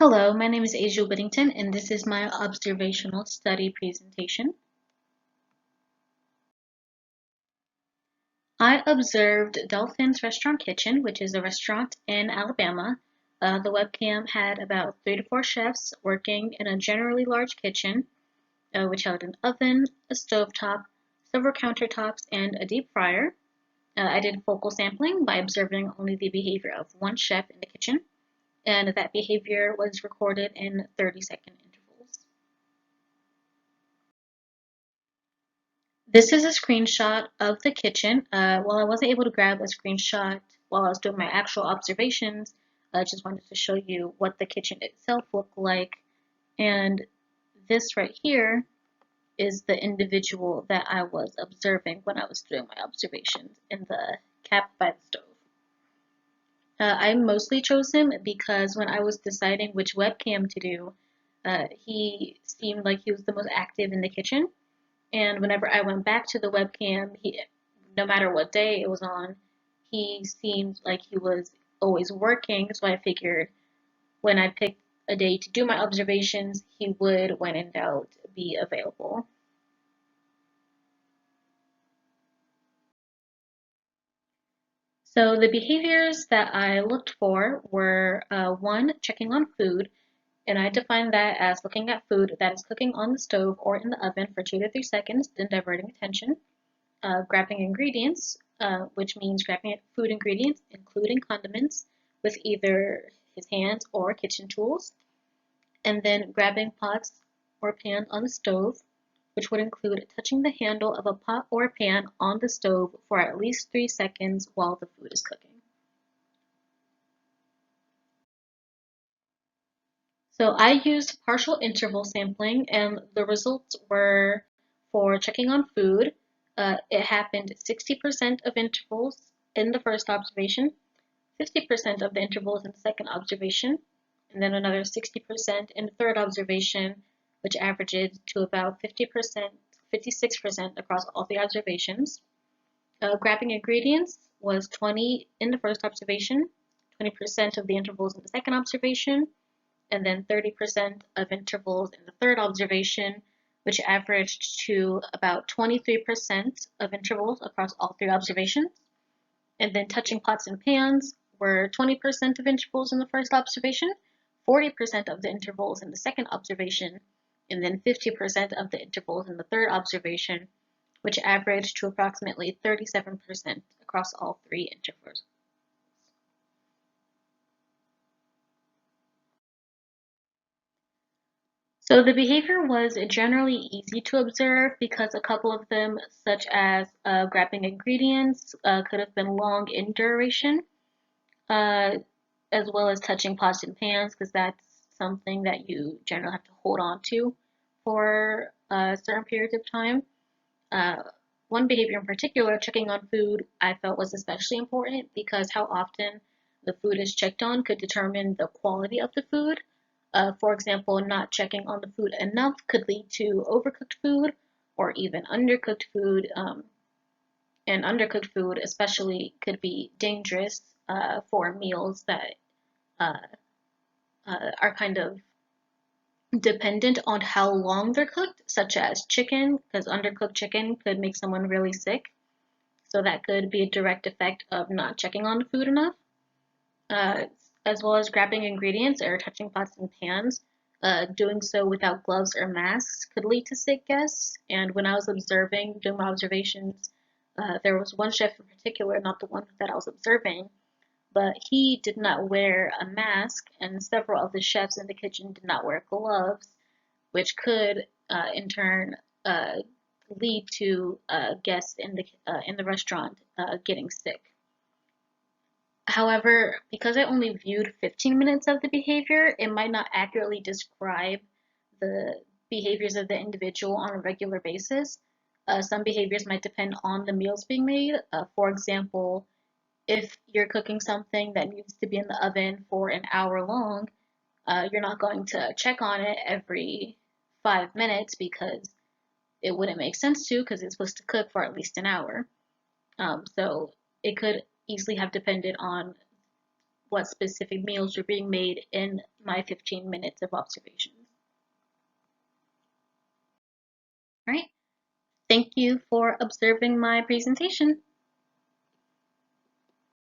Hello, my name is Asia Whittington, and this is my observational study presentation. I observed Delphin's Restaurant Kitchen, which is a restaurant in Alabama. The webcam had about 3 to 4 chefs working in a generally large kitchen, which held an oven, a stovetop, several countertops, and a deep fryer. I did focal sampling by observing only the behavior of one chef in the kitchen, and that behavior was recorded in 30-second intervals. This is a screenshot of the kitchen. While I wasn't able to grab a screenshot while I was doing my actual observations, I just wanted to show you what the kitchen itself looked like. And this right here is the individual that I was observing when I was doing my observations in the cap by the stove. I mostly chose him because when I was deciding which webcam to do, he seemed like he was the most active in the kitchen. And whenever I went back to the webcam, no matter what day it was on, he seemed like he was always working. So I figured when I picked a day to do my observations, he would, when in doubt, be available. So the behaviors that I looked for were one, checking on food, and I defined that as looking at food that is cooking on the stove or in the oven for 2 to 3 seconds, then diverting attention. Grabbing ingredients, which means grabbing food ingredients, including condiments, with either his hands or kitchen tools, and then grabbing pots or pans on the stove, which would include touching the handle of a pot or pan on the stove for at least 3 seconds while the food is cooking. So I used partial interval sampling, and the results were for checking on food. It happened 60% of intervals in the first observation, 50% of the intervals in the second observation, and then another 60% in the third observation, which averaged to about 50%, 56% across all the observations. Grabbing ingredients was 20 in the first observation, 20% of the intervals in the second observation, and then 30% of intervals in the third observation, which averaged to about 23% of intervals across all 3 observations. And then touching pots and pans were 20% of intervals in the first observation, 40% of the intervals in the second observation, and then 50% of the intervals in the third observation, which averaged to approximately 37% across all 3 intervals. So the behavior was generally easy to observe because a couple of them, such as grabbing ingredients, could have been long in duration, uh, as well as touching pots and pans, because that's something that you generally have to hold on to for certain periods of time. Uh, One behavior in particular, checking on food, I felt was especially important because how often the food is checked on could determine the quality of the food. For example, not checking on the food enough could lead to overcooked food or even undercooked food. And undercooked food, especially, could be dangerous for meals that uh, are kind of dependent on how long they're cooked, such as chicken, because undercooked chicken could make someone really sick. So that could be a direct effect of not checking on the food enough, uh, as well as grabbing ingredients or touching pots and pans. Doing so without gloves or masks could lead to sick guests. And when I was doing my observations, there was one chef in particular, not the one that I was observing, but he did not wear a mask, and several of the chefs in the kitchen did not wear gloves, which could, in turn, lead to guests in the restaurant getting sick. However, because I only viewed 15 minutes of the behavior, it might not accurately describe the behaviors of the individual on a regular basis. Some behaviors might depend on the meals being made. For example, if you're cooking something that needs to be in the oven for an hour long, you're not going to check on it every 5 minutes because it wouldn't make sense to because it's supposed to cook for at least an hour. So it could easily have depended on what specific meals were being made in my 15 minutes of observations. All right. Thank you for observing my presentation.